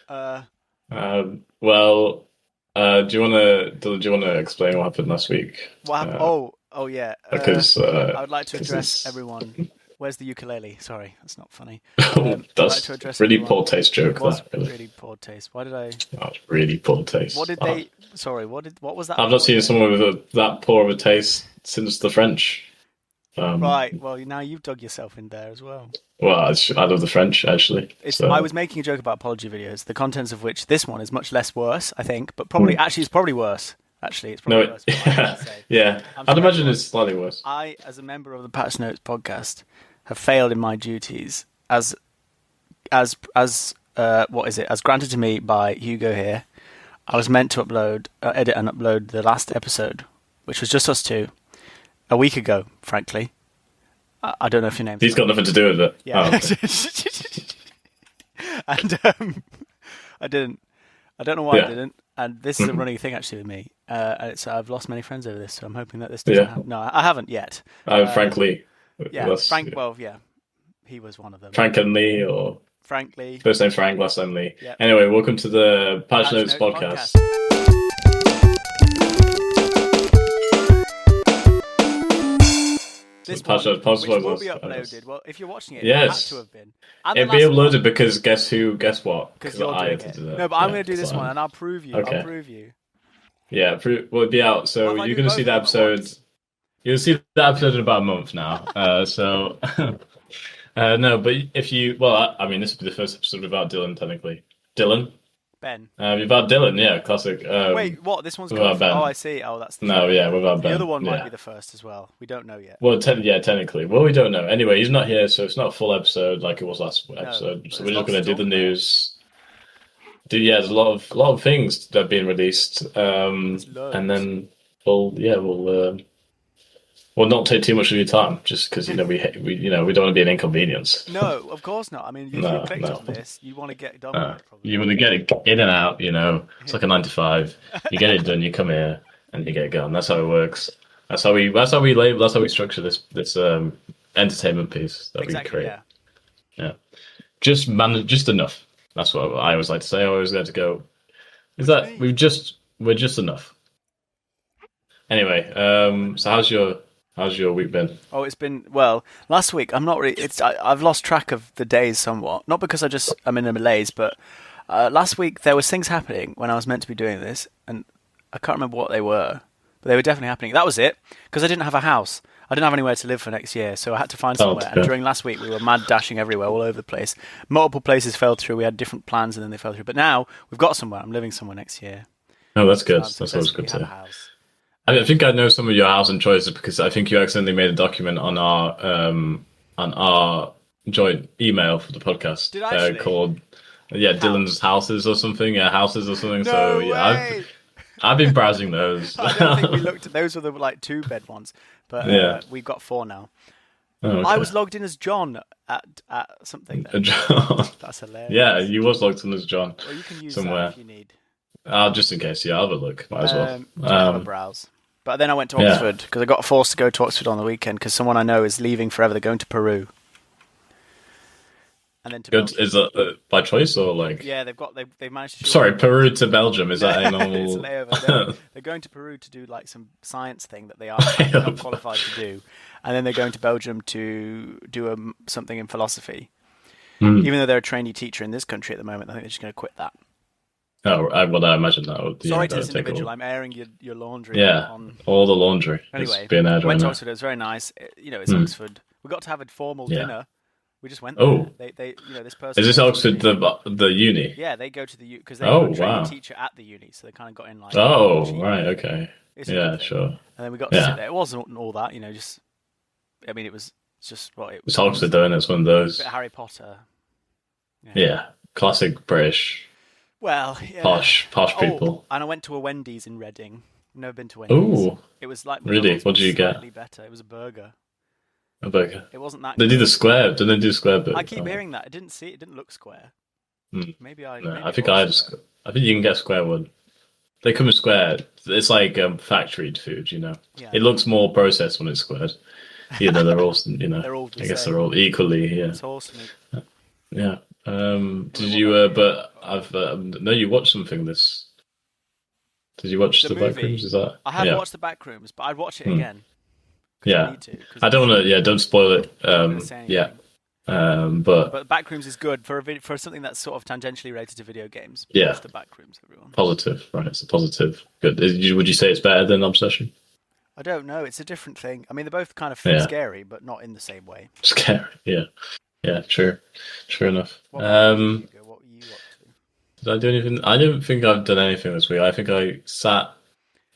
Well, do you wanna explain what happened last week? What happened? Oh yeah. Because I would like to address it's everyone. Where's the ukulele? Sorry, that's not funny. I'd like to that's address really everyone. poor taste It joke. was That really, really poor taste. Why did I? that's really poor What taste. did they? Sorry, what was that I've not for seen again? someone with that poor of a taste since the French. Um, Right. Well, now you've dug yourself in there as well. well, I love the French actually. I So was making a joke about apology videos, the contents of which this one is much less worse, I think, but hmm. it's probably worse. Actually, it's No, probably worse. What I'm about to yeah, say. yeah. I'm I'd sorry, imagine everyone. it's slightly worse. I, as a member of the Patch Notes podcast, have failed in my duties as what is it? As granted to me by Hugo here. I was meant to edit and upload the last episode, which was just us two, a week ago. Frankly, I don't know if your name's He's got nothing to do with it. yeah, Oh, okay. and I didn't. I don't know why I Yeah. didn't. And this is a Mhm. running thing actually with me. And I've lost many friends over this, so I'm hoping that this doesn't Yeah. happen. No, I haven't yet. Frankly, Yeah, that's Frank. Well, yeah, he was one of them. Frank and Lee, or Frankly, first name Frank, last name Lee. yeah. Anyway, welcome to the Patch Patch Notes Notes podcast. podcast. This Patch one, Notes podcast. which will be uploaded. Well, if you're watching it, it had to Yes, have been. And the it'd be last uploaded one, because guess who? Guess what? because Because you're I doing edited it. it. No, but I'm Yeah, going to do this one, and I'll prove you. I'll okay. prove you. Yeah, well, it'd be out. What So if I you're do gonna see both the of them at episode. once? You'll see the episode in about a month now. No, but if you, well, I mean, this will be the first episode without Dylan, technically. Dylan, Ben. without Dylan, yeah, classic. Wait, what? This one's coming Without from. Oh, Ben, I see. Oh, that's the no, trailer. yeah, without The other Ben, one might be yeah. the first as well. We don't know yet. Well, yeah, technically. Well, we don't know. Anyway, he's not here, so it's not a full episode like it was last No, episode. but So there's we're just lots gonna to do talk the about. news. Yeah, there's a lot of things that have been released. There's And loads. then we'll not take too much of your time, just because we don't want to be an inconvenience. No, of course not. I mean, if you No, clicked no. on this, you want to get done with it, You probably. want to get it in and out. It's like a 9 to 5. You get it done, you come here, and you get it going. That's how it works. That's how we label. That's how we structure this entertainment piece that we Exactly. create. Yeah. Yeah, just enough. That's what I always like to say. I always like to go. Is What do you that mean? we're just enough. Anyway, so how's your week been? Oh, it's been well. Last week, I'm not really. I've lost track of the days somewhat. Not because I'm in a malaise, but last week there was things happening when I was meant to be doing this, and I can't remember what they were, but they were definitely happening. That was it, because I didn't have a house. I didn't have anywhere to live for next year, so I had to find Oh, somewhere. And yeah. during last week, we were mad dashing everywhere, all over the place. Multiple places fell through. We had different plans, and then they fell through. But now we've got somewhere. I'm living somewhere next year, Oh, that's so good. I've That's always successfully good had a to. house. I think I know some of your housing choices because I think you accidentally made a document on our joint email for the podcast Did I actually? called Dylan's House. houses or something. Yeah, houses or something. So No yeah, way! I've been browsing those. I don't think we looked at those. Were the like 2 bed ones, but Yeah. we've got 4 now. Oh, I okay. was logged in as John at something then. John. That's Yeah, hilarious. you was logged in as John Well, you can use that somewhere. if you need. Just in case. Yeah, I'll have a look. Might as well. Just have a browse. But then I went to Yeah. Oxford because I got forced to go to Oxford on the weekend because someone I know is leaving forever. They're going to Peru and then to Good. Belgium. Is that by choice or like? Yeah, they've managed to. Sorry, Peru to Belgium. Is that a It's a normal? layover. They're going to Peru to do like some science thing that they are apparently not qualified to do, and then they're going to Belgium to do something in philosophy. Hmm. Even though they're a trainee teacher in this country at the moment, I think they're just going to quit that. Oh, I imagine that would. Yeah, Sorry to that this would take a individual. while. I'm airing your laundry Yeah, on. all the laundry is Anyway, being aired right went to now. Oxford. It was very nice. It's Hmm. Oxford. We got to have a formal Yeah. dinner. We just went Oh, there. This person. is this goes to Oxford uni. the uni? Yeah, they go to the because they Oh, got a trainee wow. teacher at the uni, so they kind of got in like Oh, cheap. right. Okay. It's a good Yeah, thing. sure. And then we got to sit Yeah, there. It wasn't all that, just. I mean, it's just what it it's was. Oxford though, and it's one of A bit those. of Harry Potter. Yeah. Yeah, classic British Well, yeah. posh Oh, people. and I went to a Wendy's in Reading. Never been to Wendy's. Oh, It was like really? McDonald's, What but did you get? slightly better. It was a burger. A burger. It wasn't that They do good. the square. Didn't they do square I burger? keep Oh. hearing that. I didn't see it. It didn't look square. Hmm. Maybe No, maybe I it think I was had. square. I think you can get a square one. They come in square. It's like factory food. Yeah, It looks more processed when it's squared. They're all. they're all the I guess same. they're all equally. Yeah, It's awesome. yeah. Did you? But I've no. You watched something this. Did you watch The the Backrooms? movie. Is that? I have Yeah. watched the Backrooms, but I'd watch it Hmm. again because I Yeah. need to. Because I don't want to. Yeah. Don't spoil it. I'm not going to say Yeah. anything. But But Backrooms is good for for something that's sort of tangentially related to video games. yeah, Watch the Backrooms, everyone. positive. Right. It's a positive. Good. Would you say it's better than Obsession? I don't know. It's a different thing. I mean, they're both kind of Yeah. scary, but not in the same way. Scary. Yeah. Yeah. True. True enough. What about you, Hugo? What were you up to? Did I do anything? I don't think I've done anything this week. I think I sat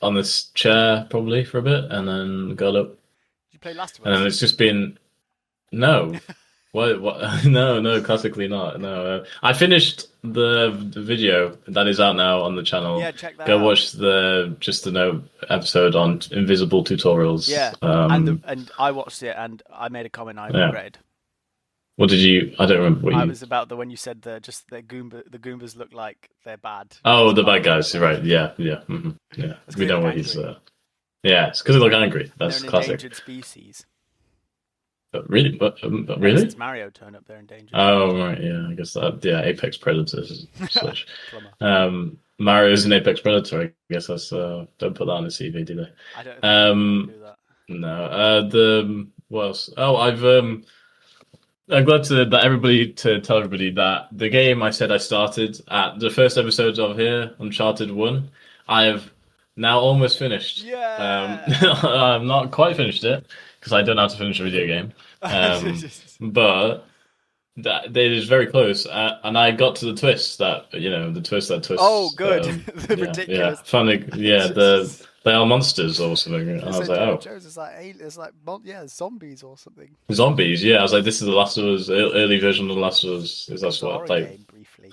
on this chair probably for a bit and then got up. Did you play Last of And then Us? it's just been no. What? What? No, no. Classically not. No. I finished the video that is out now on the channel. Yeah, check that Go out. watch the Just to Know episode on invisible tutorials. Yeah, and I watched it and I made a comment I Yeah. regretted. What did you? I don't remember what I you. was about the when you said the Goombas look like they're bad. Oh, the bad guys. Right. Yeah. Yeah. Yeah. That's 'cause We they know look what he's. angry. Yeah, it's because they look angry. They're That's an classic. endangered species. Really? Yeah, Really? since Mario turned up, they're endangered. Oh, right. Yeah, I guess that. Yeah, apex predators. Such. Plumber. Mario's an apex predator. I guess that's. Don't put that on the CV, do they? I don't think I do that. No. The what else? Oh, I'm glad to tell everybody that the game I said I started at the first episode of here, Uncharted 1, I have now almost finished. Yeah. I've not quite finished it because I don't know how to finish a video game. But that it is very close, and I got to the twist the twist that twists. Oh, good. The yeah, ridiculous. Yeah, funny. Yeah, they are monsters or something. And I was like, oh. Joe's is like zombies or something. Zombies, yeah. I was like, this is the Last of Us, early version of the Last of Us. Is that's what like? Game, briefly.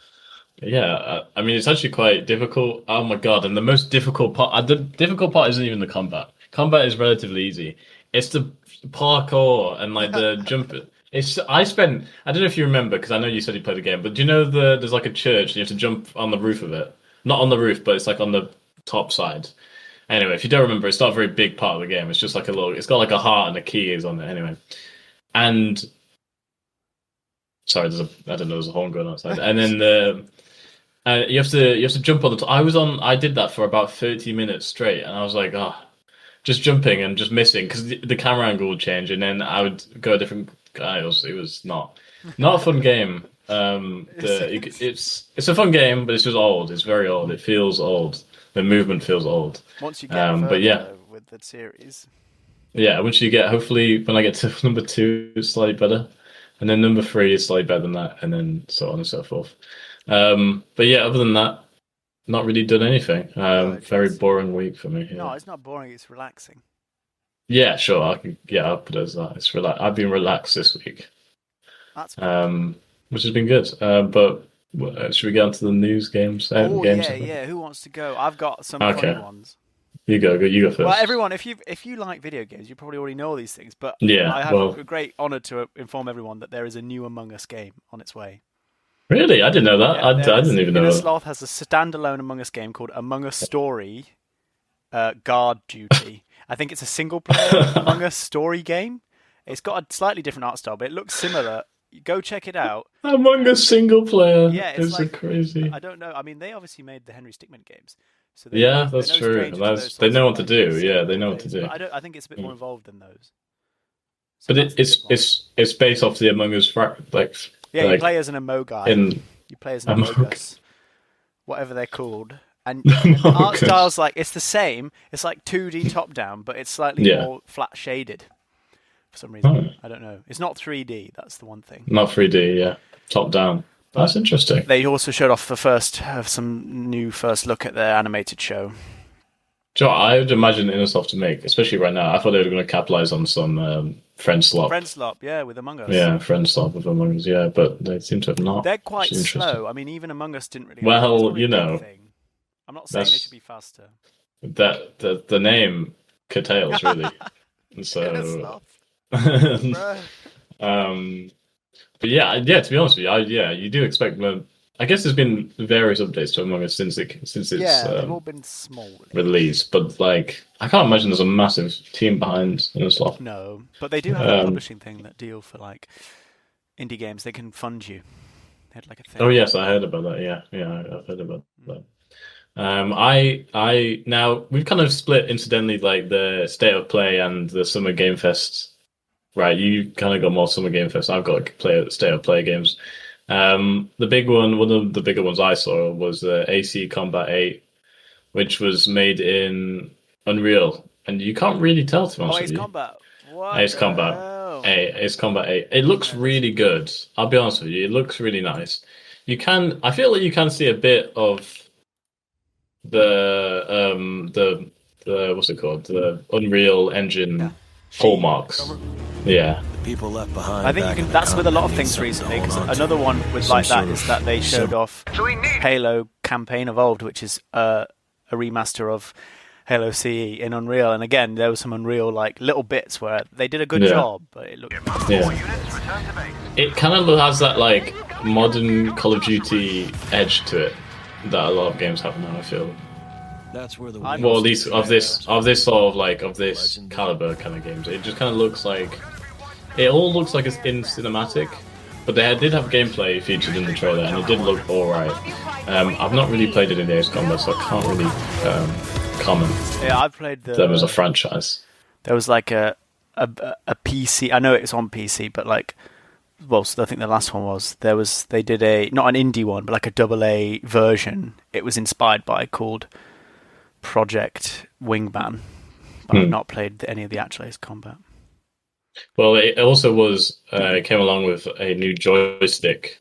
Yeah, I mean, it's actually quite difficult. Oh my god! And the most difficult part, the difficult part isn't even the combat. Combat is relatively easy. It's the parkour and like the jump. I don't know if you remember because I know you said you played the game, but do you know there's like a church and you have to jump on the roof of it. Not on the roof, but it's like on the top side. Anyway, if you don't remember, it's not a very big part of the game. It's just like it's got like a heart and a key is on it. Anyway, and sorry, I don't know, there's a horn going outside. And then you have to jump on the top. I did that for about 30 minutes straight, and I was like, just jumping and just missing because the camera angle would change, and then I would go a different. It was not a fun game. It's a fun game, but it's just old. It's very old. It feels old. The movement feels old. Once you get further, but yeah, though, with the series. Yeah, once you get, hopefully, when I get to number 2, it's slightly better, and then number 3 is slightly better than that, and then so on and so forth. But yeah, other than that, not really done anything. Very boring week for me. Yeah. No, it's not boring. It's relaxing. Yeah, sure. I'll put it as that. It's I've been relaxed this week. That's good. Which has been good. But should we get on to the news games? Games? Yeah. Who wants to go? I've got some funny ones. You go first. Well, everyone, if you like video games, you probably already know these things. But yeah, I have a great honor to inform everyone that there is a new Among Us game on its way. Really, I didn't know that. Yeah, I didn't even know that. Sloth has a standalone Among Us game called Among Us Story Guard Duty. I think it's a single-player Among Us story game. It's got a slightly different art style, but it looks similar. Go check it out. Among Us single player. Yeah, it's like, crazy. I don't know. I mean, they obviously made the Henry Stickmin games. So that's true. They know what to do. Yeah, they know what to do. But I think it's a bit more involved than those. So but it's based off the Among Us you play as an Amogai. You play as an Amogus, whatever they're called. And the art style's it's the same. It's like 2D top down, but it's slightly more flat shaded for some reason. I don't know. It's not 3D. That's the one thing. Not 3D. Yeah, top down. But that's interesting. They also showed off some new first look at their animated show. Joe, I would imagine Innosoft to make, especially right now. I thought they were going to capitalize on some friend slop. Friend slop, yeah, with Among Us. Yeah, friend slop with Among Us. Yeah, but they seem to have not. They're quite slow. I mean, even Among Us didn't really. Well, you know. I'm not saying they should be faster. That the name curtails really. So but yeah, to be honest with you, you do expect I guess there's been various updates to Among Us since it's they've all been small release, but I can't imagine there's a massive team behind Innosoft. No, but they do have a publishing thing that deal for indie games. They can fund you. had like a Oh thing. yes, I heard about that. Yeah, yeah, I've heard about that. I now we've kind of split incidentally like the State of Play and the Summer Game Fest. Right, you kind of got more Summer Game Fest. I've got State of Play games. The big one of the bigger ones I saw was AC Combat 8, which was made in Unreal, and you can't really tell, to be Oh, honest with Ace you. Combat. What Ace the Combat hell? 8, Ace Combat 8. It looks Yeah, that's really good. I'll be honest with you, it looks really nice. I feel like you can see a bit of the what's it called? The Unreal yeah. Engine Sheen. hallmarks. Yeah. People left behind. I think you back can. on the That's with a lot of continent things need something recently. to Because hold on to. another one with Some like that sort is of that they showed sim- off Halo Campaign Evolved, which is a remaster of Halo CE in Unreal. And again, there was some Unreal like little bits where they did a good Yeah. job, but it looked. Yeah. It kind of has that like modern Call of Duty edge to it that a lot of games have now, I feel. That's where the I'm- Well, at wheels least hit of the this gas. of this caliber kind of games. It just kind of looks like it all looks like it's in cinematic, but they did have gameplay featured in the trailer, and it did look all right. I've not really played it in Ace Combat, so I can't really comment Yeah, I've played them as a the. franchise. There was like a PC. I know it's on PC, but like. Well, so I think the last one was they did a not an indie one, but like a AA version. It was inspired by called Project Wingman, but I've not played any of the actual Ace Combat. Well, it also it came along with a new joystick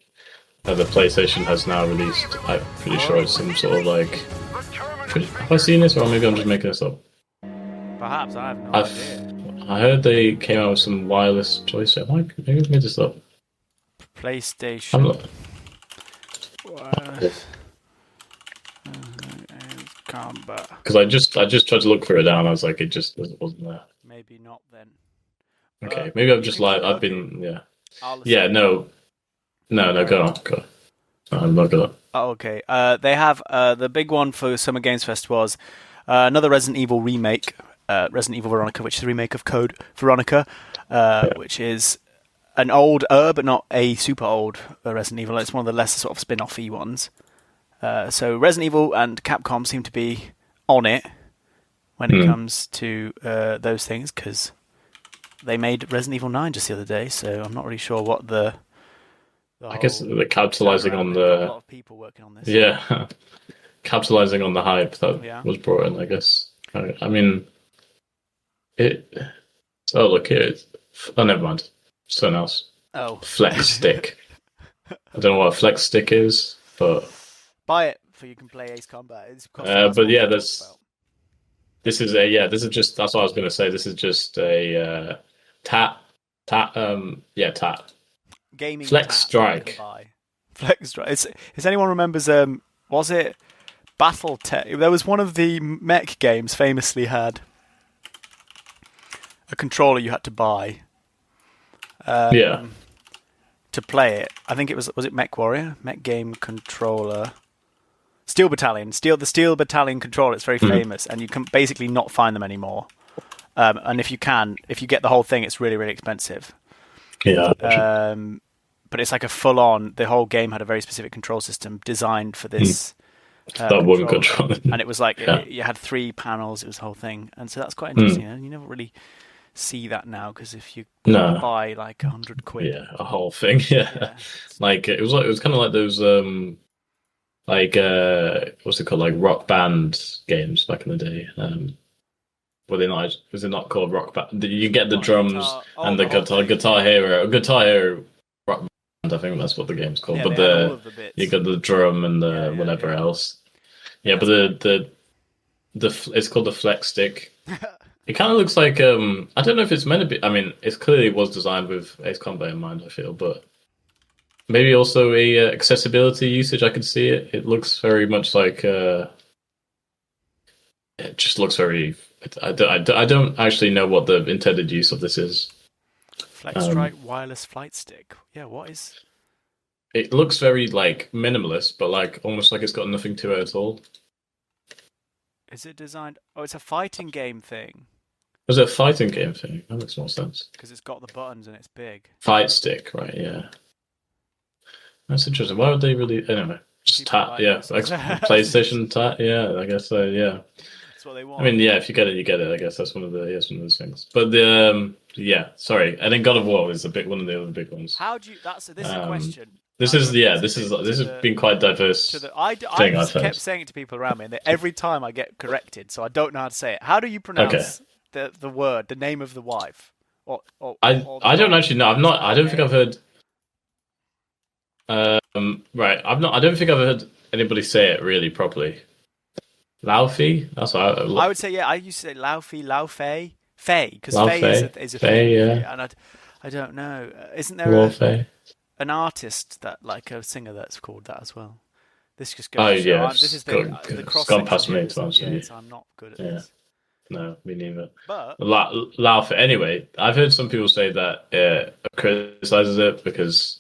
that the PlayStation has now released. I'm pretty sure it's some sort of like. Have I seen this, or maybe I'm just making this up? Perhaps I have no I've idea. I heard they came out with some wireless joystick. Maybe I made this up. I'm PlayStation. not. Wireless Combat. Because I just tried to look for it down. I was like, it just wasn't there. Maybe not then. Okay, maybe I've just you lied. can I've been I'll yeah. listen. No, go on. I'm not gonna. Oh, okay. They have the big one for Summer Games Fest was another Resident Evil remake, Resident Evil Veronica, which is a remake of Code Veronica, which is an old, but not a super old Resident Evil. It's one of the lesser sort of spin-off-y ones. So Resident Evil and Capcom seem to be on it when it comes to those things, because they made Resident Evil 9 just the other day, so I'm not really sure what the I guess whole they're capitalizing turnaround. on They've got a the lot of people working on this. yeah, capitalizing on the hype that Yeah. was brought in. I guess. I mean, it. Oh look here. Oh, never mind. Something else. Oh, Flex stick. I don't know what a flex stick is, but buy it so you can play Ace Combat. It's but yeah, this is just that's what I was going to say. This is just a tat. gaming Flex tab Strike. you can buy. Flex Strike. Is anyone remembers? Was it BattleTech? There was one of the mech games famously had a controller you had to buy. To play it. I think it was it Mech Warrior? Mech Game Controller. Steel Battalion. The Steel Battalion controller. It's very famous, and you can basically not find them anymore. And if you get the whole thing, it's really, really expensive. Yeah. But it's like a full-on. The whole game had a very specific control system designed for this. That one controller. And it was like you had 3 panels. It was the whole thing, and so that's quite interesting. And you never really see that now, because if you buy like £100, yeah, a whole thing. Yeah. Like it was kind of like those what's it called, like Rock Band games back in the day. Was it not called Rock Band? You get the drums and the Guitar Hero Rock Band. I think that's what the game's called. But you got the drum and the whatever else. Yeah, but it's called the Flex Stick. It kind of looks like I don't know if it's meant to be. I mean, it clearly was designed with Ace Combat in mind, I feel, but maybe also a accessibility usage. I could see it. It looks very much like it just looks very. I don't actually know what the intended use of this is. Flex Strike wireless flight stick. Yeah, what is? It looks very like minimalist, but like almost like it's got nothing to it at all. Is it designed? Oh, it's a fighting game thing. Was it a fighting game thing? That makes more sense. Because it's got the buttons and it's big. Fight stick, right? Yeah. That's interesting. Why would they really? Anyway, just People tat. like Yeah, this. PlayStation tat. Yeah, I guess so. Yeah. That's what they I want. mean, yeah, if you get it, you get it. I guess that's one of the those things. But yeah, sorry. And then God of War is one of the other big ones. How do you? This is a Um, question. this I'm is going to yeah, to this is the this to has the been quite to diverse the. thing I've I've heard. kept saying it to people around me, and every time I get corrected, so I don't know how to say it. How do you Okay, pronounce the word, the name of the wife, or the I don't god? actually know. I've Is not. it I don't think I've Ame? heard. Right. I've not. I don't think I've heard anybody say it really properly. Laufey. That's what I would say yeah. I used to say Laufey, Laufey, Fey, because Fey Laufey. is a Fey. thing, Yeah. and I don't know. Isn't there Laufey. an artist that like a singer that's called that as well? This just goes Oh to show. yeah. This is the It's cross gone section past here. me to answer you. So I'm not good at Yeah. this. No, me neither. But Laufey. Anyway, I've heard some people say that criticizes it because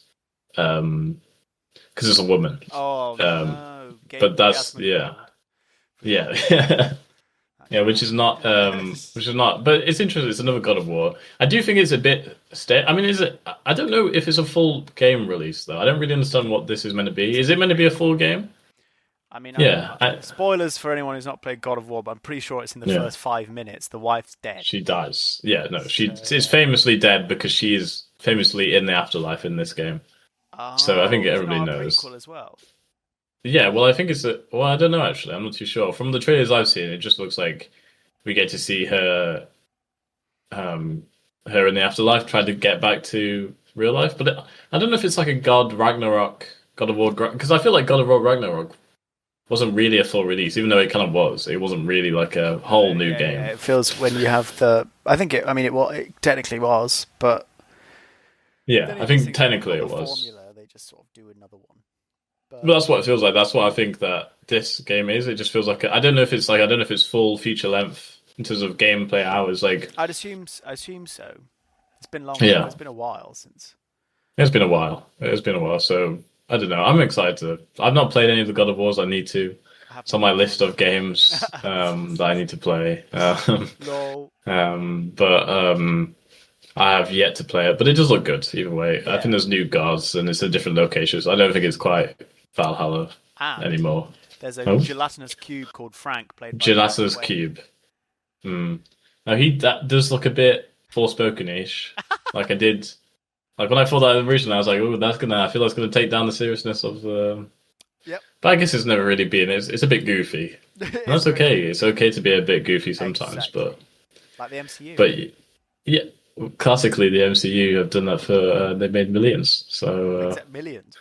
it's a woman. oh Um, no, but that's Gaspar yeah. Yeah, Actually, which is not, but it's interesting. It's another God of War. I do think it's a bit. I mean, is it? I don't know if it's a full game release though. I don't really understand what this is meant to be. Is it meant to be a full game? I mean, Yeah, spoilers for anyone who's not played God of War, but I'm pretty sure it's in the yeah. first 5 minutes. The wife's dead. She dies. Yeah, no, she So, is famously dead because she is famously in the afterlife in this game. So I think is it everybody not a knows. prequel as well. Yeah, well, I think it's a. Well, I don't know actually. I'm not too sure. From the trailers I've seen, it just looks like we get to see her, her in the afterlife trying to get back to real life. But I don't know if it's like a God of War, because I feel like God of War Ragnarok wasn't really a full release, even though it kind of was. It wasn't really like a whole new game. Yeah, it feels when you have the. I think it. I mean, it technically was, but Yeah, then I it think just technically it the was. formula. They just sort of do another one. But But that's what it feels like. That's what I think that this game is. It just feels like I don't know if it's full feature length in terms of gameplay hours. Like I assume so. It's been long. Yeah. It's been a while since. it's been a while. It's been a while. So I don't know. I'm excited to. I've not played any of the God of Wars. I need to. It's on my list of games that I need to play. Lol. I have yet to play it, but it does look good either way. I Yeah. think there's new guards and it's in different locations. I don't think it's quite Valhalla And anymore. there's a Oh. gelatinous cube called Frank, played by Gelatinous Jack Quaid. Cube. Now that does look a bit Forspoken-ish. Like I did, like when I thought that originally, I was like, "Oh, I feel that's gonna take down the seriousness of." Yep. But I guess it's never really been. It's a bit goofy. And that's okay. It's okay to be a bit goofy sometimes, Exactly. Like the MCU. but yeah, classically the MCU have done that for. They made millions, so Except billions.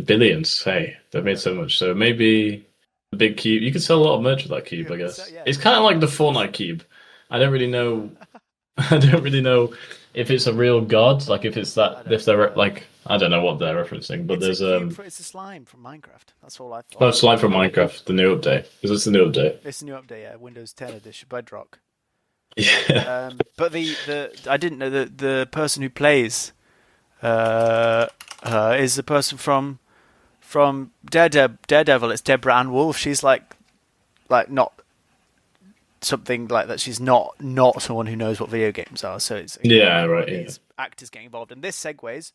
billions. Hey, they've made so much. So maybe the big cube. You could sell a lot of merch with that cube, Yeah, I guess. so- yeah. It's kind of like the Fortnite cube. I don't really know. I don't really know if it's a real god. Like if it's that. If they're like, I don't know what they're referencing. But It's there's it's a slime from Minecraft. That's all I thought. oh, slide from Minecraft, the new update. Is this the new update? It's a new update, yeah, Windows 10 edition, Bedrock. Yeah. But I didn't know that the person who plays her is the person from Daredevil. It's Deborah Ann Wolf. She's like not something like that. She's not someone who knows what video games are. So it's Yeah, right, yeah. These actors getting involved, and this segues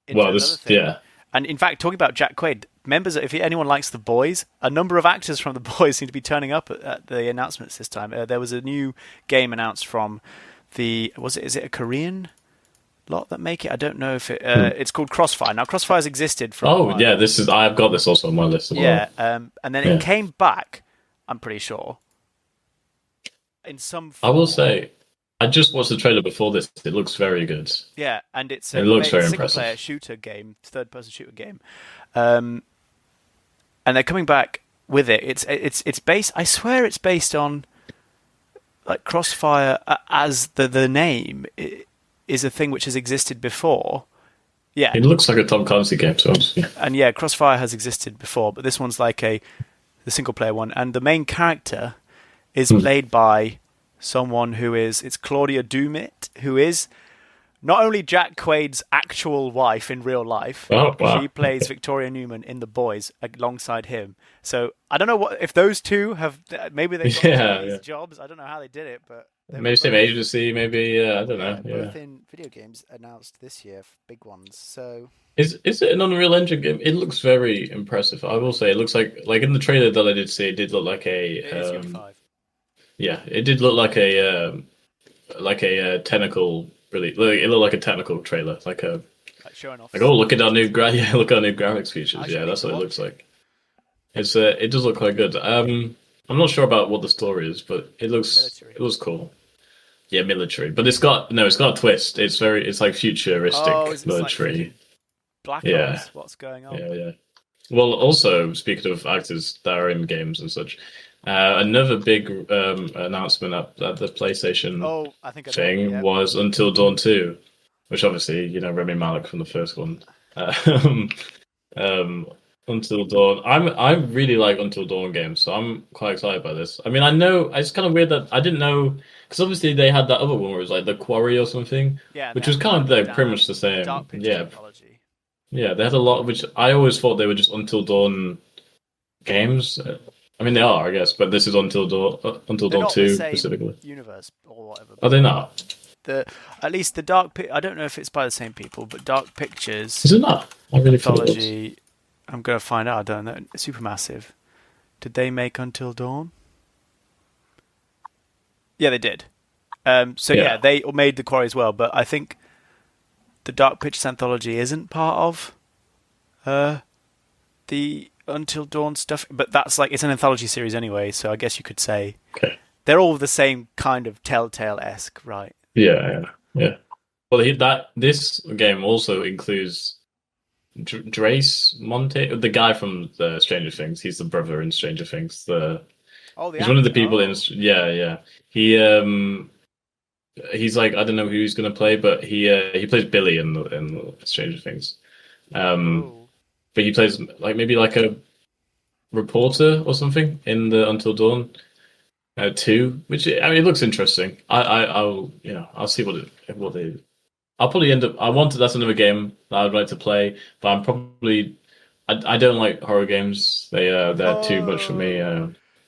into Well, another this thing. yeah. And in fact, talking about Jack Quaid, if anyone likes The Boys, a number of actors from The Boys seem to be turning up at the announcements this time. There was a new game announced from is it a Korean lot that make it? I don't know if it's called Crossfire. Now, Crossfire's existed for a Oh while. yeah, I've got this also on my list as Yeah, well. and then Yeah. it came back, I'm pretty sure, in some I form. will say, I just watched the trailer before this. It looks very good. Yeah, and it's It looks very single-player impressive. shooter game, third-person shooter game, and they're coming back with it. It's based. I swear it's based on like Crossfire as the name is a thing which has existed before. Yeah, It looks like a Tom Clancy game, so yeah. and yeah, Crossfire has existed before, but this one's like the single-player one, and the main character is played by someone it's Claudia Dumit, who is not only Jack Quaid's actual wife in real life. Oh, wow. She plays Victoria Newman in The Boys alongside him. So I don't know if those two have maybe they got Yeah, these yeah. jobs. I don't know how they did it, but They were Maybe same both, agency, maybe. I don't know. Yeah. both in video games announced this year, big ones. So Is it an Unreal Engine game? It looks very impressive. I will say it looks like in the trailer that I did see, it did look like it is Unity 5. yeah, it did look like a technical really it looked like a technical trailer, Like showing off like oh look stuff. at our new yeah, look at our new graphics features. Actually, Yeah, I need that's to what it watch looks it. like. It does look quite good. I'm not sure about what the story is, but Military. it looks cool. Yeah, military, but it's got a twist. It's like Oh, futuristic is it like military. freaking Black Yeah, Ops? What's going on? yeah. Well, also speaking of actors that are in games and such, another big announcement at the PlayStation Oh, I think I know. thing Yeah. was Until Dawn 2, which obviously Remy Malek from the first one. Um, um, Until Dawn. I really like Until Dawn games, so I'm quite excited by this. I mean, I know it's kind of weird that I didn't know because obviously they had that other one where it was like the Quarry or something, Yeah, and they which had was the kind one of with like, pretty much the the same. Dark Pictures Yeah, anthology. yeah. They had a lot, which I always thought they were just Until Dawn games. I mean, they are, I guess, but this is Until They're Dawn not the 2 same specifically. universe or whatever. Are they not? The At least the Dark I don't know if it's by the same people, but Dark Pictures Is it not? I really thought it was. anthology. I'm gonna find out. I don't know. Supermassive. Did they make Until Dawn? Yeah, they did. So yeah, Yeah. they made the Quarry as well. But I think the Dark Pictures anthology isn't part of the Until Dawn stuff. But that's like it's an anthology series anyway. So I guess you could say Okay. they're all the same kind of Telltale-esque, right? Yeah. Well, this game also includes Drace Monte, the guy from the Stranger Things. He's the brother in Stranger Things. Oh, the He's one of the actor. people in. Oh. Yeah. He's like I don't know who he's gonna play, but he plays Billy in Stranger Things. Oh. But he plays like maybe like a reporter or something in the Until Dawn 2, which I mean it looks interesting. I'll see what they. I'll probably end up. That's another game that I'd like to play, but I'm probably. I don't like horror games. They're too much for me.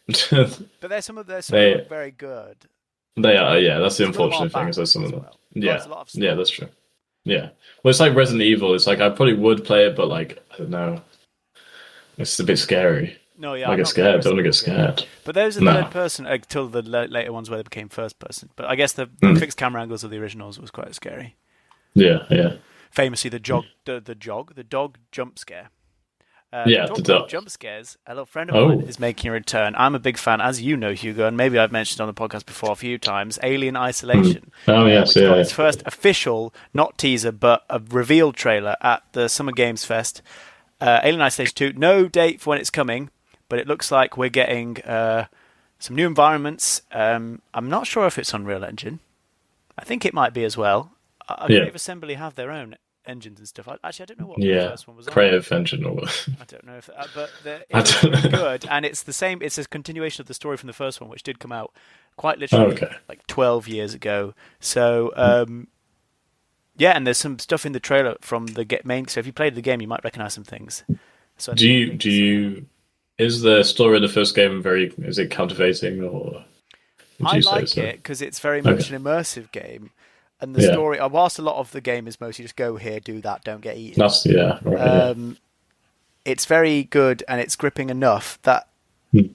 But some of them They are very good. they are, yeah. That's the Some of them are unfortunate thing is that backwards some of as them. well. Yeah, There's a lot of yeah, stuff. that's true. Yeah, well, it's like Resident Evil. It's like I probably would play it, but like I don't know, it's a bit scary. No, yeah, I I'm get not scared. I gonna don't want to get risk it. scared. But those are No. third person until the later ones where they became first person. But I guess the Mm. fixed camera angles of the originals was quite scary. Yeah. Famously, the dog jump scare. Yeah, Talking the about dog. jump scares, a little friend of mine Oh. is making a return. I'm a big fan, as you know, Hugo, and maybe I've mentioned on the podcast before a few times. Alien Isolation, Oh yes, which got yeah. its first official, not teaser, but a reveal trailer at the Summer Games Fest. Alien Isolation 2, no date for when it's coming, but it looks like we're getting some new environments. I'm not sure if it's Unreal Engine. I think it might be as well. Creative Assembly have their own engines and stuff. Actually, I don't know what the Yeah, first one was on. creative engine or I don't know if, but it I looks don't really know. good, and it's the same. It's a continuation of the story from the first one, which did come out quite literally Okay. like 12 years ago. So, yeah, and there's some stuff in the trailer from the main. So if you played the game, you might recognize some things. So I Do think you do you is the story of the first game is it captivating or would I you say like so? it because it's very much Okay. an immersive game, and the Yeah. story. Whilst a lot of the game is mostly just go here, do that, don't get eaten. That's right. Yeah. It's very good and it's gripping enough that Hmm.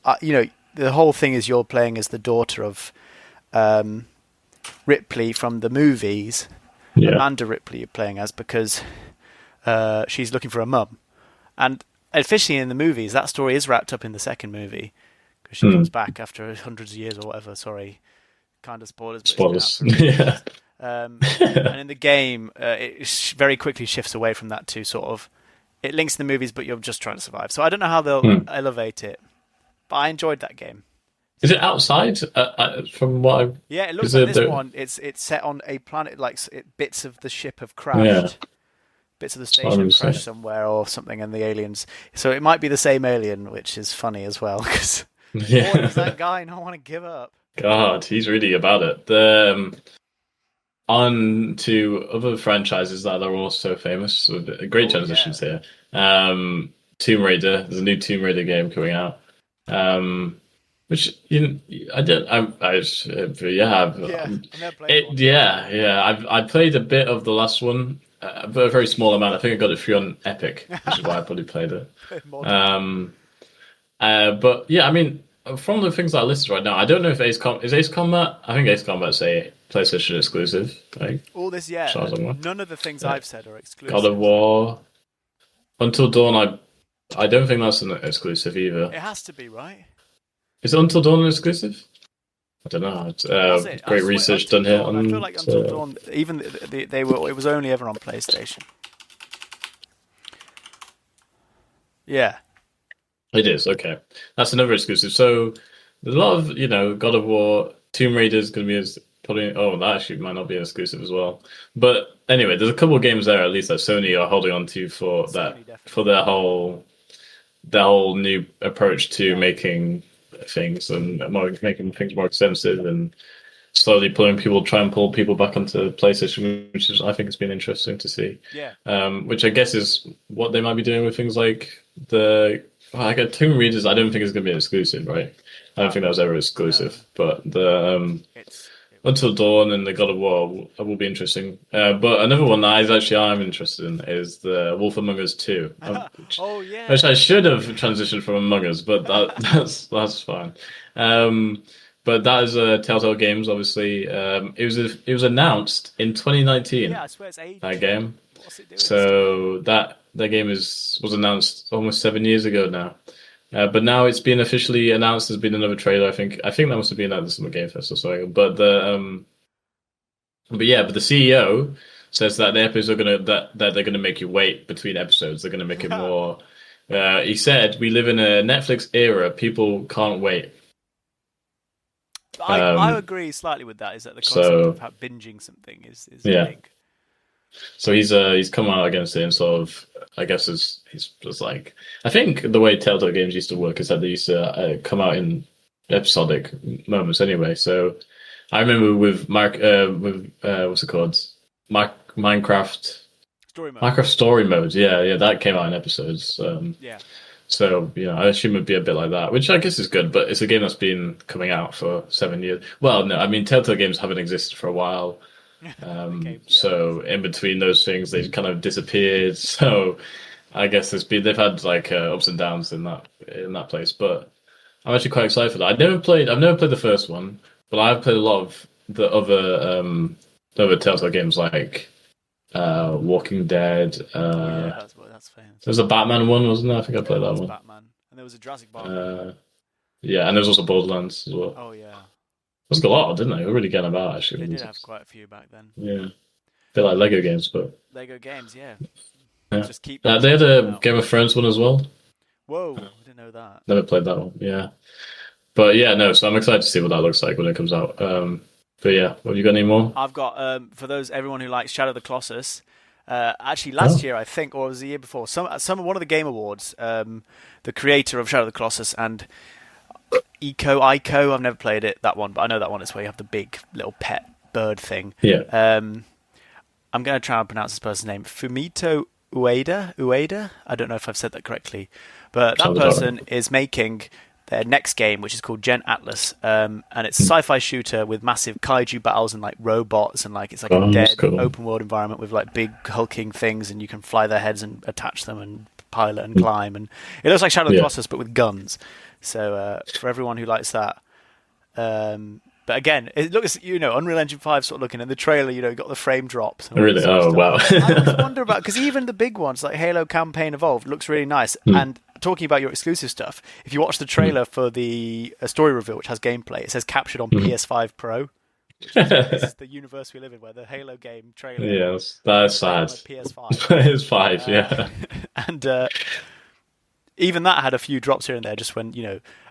the whole thing is you're playing as the daughter of Ripley from the movies. Yeah. Amanda Ripley you're playing as because she's looking for a mum, and officially in the movies that story is wrapped up in the second movie because she comes back after hundreds of years or whatever. Sorry, kind of spoilers. But it's Spoilers. been out for a Yeah. and in the game, it very quickly shifts away from that to sort of it links to the movies, but you're just trying to survive. So I don't know how they'll elevate it, but I enjoyed that game. Is it outside? From what I Yeah, it looks is like it this one. It's set on a planet, like bits of the ship have crashed. Yeah. Bits of the what I station have was crashed saying. somewhere or something, and the aliens. So it might be the same alien, which is funny as well because Yeah. boy, does that guy not want to give up? God, he's really about it. On to other franchises that are also famous. So great Oh, transitions here. Tomb Raider. There's a new Tomb Raider game coming out. Which I don't. Yeah, I've never played one. yeah. I played a bit of the last one, but a very small amount. I think I got it free on Epic, which is why I probably played it. Um, but yeah, I mean, from the things I listed right now, I don't know if Ace Combat. I think Ace Combat's a PlayStation exclusive. Like, All this, as far as I'm aware. none of the things I've said are exclusive. God of War, Until Dawn. I don't think that's an exclusive either. It has to be, right? Is Until Dawn an exclusive? I don't know. It's, great research done here. I feel like Until Dawn, even they were. It was only ever on PlayStation. Yeah. It is, okay. That's another exclusive. So there's a lot of, God of War, Tomb Raider is going to be probably. Oh, that actually might not be an exclusive as well. But anyway, there's a couple of games there at least that Sony are holding on to for their whole new approach to making things and making things more extensive and slowly try and pull people back onto PlayStation, which I think has been interesting to see. Yeah. Which I guess is what they might be doing with things like Tomb Raiders. I don't think it's going to be an exclusive, right? I don't think that was ever exclusive, but the Until Dawn and the God of War will be interesting. But another one that I'm interested in is the Wolf Among Us 2. Which I should have transitioned from Among Us, but that's fine. But that is Telltale Games, obviously. It was announced in 2019. Yeah, I swear it's ages. That game. What's it doing? So that game was announced almost 7 years ago now. But now it's been officially announced. There's been another trailer. I think that must have been at the Summer Game Fest or something. But the CEO says that the episodes that they're gonna make you wait between episodes. They're gonna make it more. He said, "We live in a Netflix era. People can't wait." I agree slightly with that. Is that the concept of binging something is big. So he's come out against it and sort of, I guess he's just like, I think the way Telltale Games used to work is that they used to come out in episodic moments anyway. So I remember with what's it called, Minecraft Story mode. Minecraft Story Mode. Yeah, that came out in episodes. Yeah. So I assume it'd be a bit like that, which I guess is good. But it's a game that's been coming out for 7 years. Well, no, I mean Telltale Games haven't existed for a while. So in between those things, they kind of disappeared. So I guess they've had like ups and downs in that place. But I'm actually quite excited for that. I've never played the first one, but I've played a lot of the other Telltale games like Walking Dead. That's famous. There was a Batman one, wasn't there? I think I played that one. Batman, and there was a Jurassic Park. Yeah, and there was also Borderlands as well. Oh yeah. There was a lot, didn't they? They were really getting about actually. They did have quite a few back then. Yeah, a bit like Lego games, but Lego games, yeah. Just keep. They had a Game of Thrones one as well. Whoa, I didn't know that. Never played that one. Yeah, but yeah, no. So I'm excited to see what that looks like when it comes out. But yeah, have you got any more? I've got for everyone who likes Shadow of the Colossus. Actually, last year I think, or it was the year before, one of the Game Awards, the creator of Shadow of the Colossus and Ico, I've never played it, that one, but I know that one is where you have the big little pet bird thing. Yeah. I'm going to try and pronounce this person's name. Fumito Ueda? I don't know if I've said that correctly. But that person is making their next game, which is called Gen Atlas. And it's a sci-fi shooter with massive kaiju battles and like robots and like it's like a dead open world environment with like big hulking things and you can fly their heads and attach them and pilot and climb. And it looks like Shadow of the Colossus but with guns. So for everyone who likes that, but again, it looks Unreal Engine 5 sort of looking in the trailer. Got the frame drops. And really? Oh wow! I always wonder about because even the big ones like Halo Campaign Evolved looks really nice. And talking about your exclusive stuff, if you watch the trailer for the story reveal, which has gameplay, it says captured on PS5 Pro. Which is the universe we live in, where the Halo game trailer. Yes, that's sad. PS5. PS5, yeah. And even that had a few drops here and there. Just when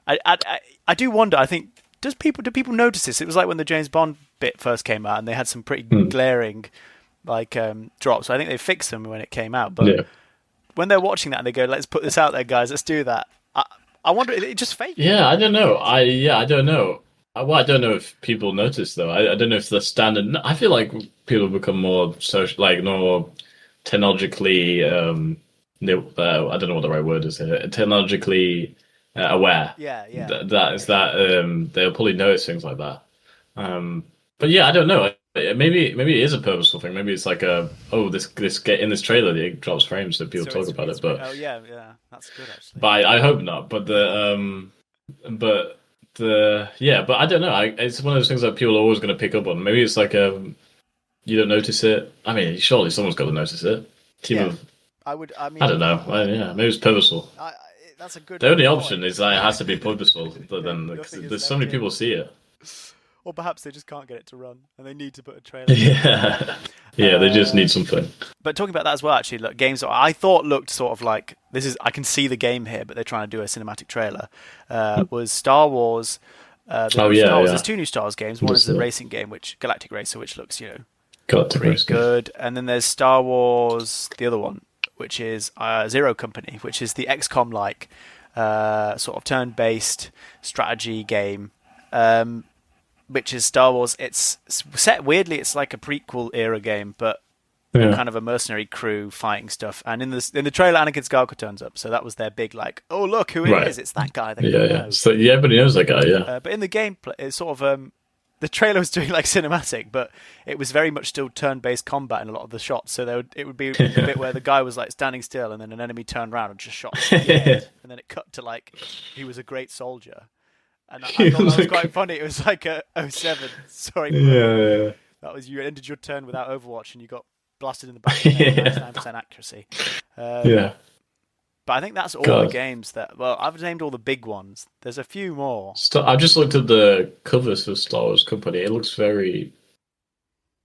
I do wonder. I think do people notice this? It was like when the James Bond bit first came out, and they had some pretty glaring drops. I think they fixed them when it came out, but when they're watching that and they go, "Let's put this out there, guys. Let's do that." I wonder. It just fake. Yeah, I don't know. I don't know. Well, I don't know if people notice though. I don't know if the standard. I feel like people become more social, like more technologically. I don't know what the right word is here. Technologically aware. Yeah, yeah. They'll probably notice things like that. But yeah, I don't know. Maybe it is a purposeful thing. Maybe it's like this get in this trailer it drops frames so people So talk about it. But oh yeah, yeah, that's good actually. I hope not. But but I don't know. It's one of those things that people are always going to pick up on. Maybe it's like you don't notice it. I mean, surely someone's got to notice it. I mean, I don't know. Maybe it's purposeful. that's a good. The only point. option is that it has to be purposeful. But then Nothing is there's so many left in. people see it. Or perhaps they just can't get it to run, and they need to put a trailer. Yeah, they just need something. But talking about that as well, actually, look, games that I thought looked sort of like this is. I can see the game here, but they're trying to do a cinematic trailer. Was Star Wars? Star Wars. There's two new Star Wars games. One is the racing game, which Galactic Racer, which looks pretty good, and then there's Star Wars, the other one, which is Zero Company, which is the XCOM-like sort of turn-based strategy game. Which is Star Wars. It's set weirdly. It's like a prequel era game, but kind of a mercenary crew fighting stuff. And in the trailer, Anakin Skywalker turns up, so that was their big like, oh look who it is! It's that guy. That yeah. So everybody knows that guy. Yeah. But in the gameplay, it's sort of the trailer was doing like cinematic, but it was very much still turn-based combat in a lot of the shots. So it would be a bit where the guy was like standing still, and then an enemy turned around and just shot him in the head, and then it cut to like he was a great soldier. And I thought that was quite funny. It was like a 07. Sorry. Yeah. That was you ended your turn without Overwatch and you got blasted in the back of the head, 99% accuracy. Yeah. But I think that's all the games that... Well, I've named all the big ones. There's a few more. I've just looked at the covers for Star Wars Company. It looks very...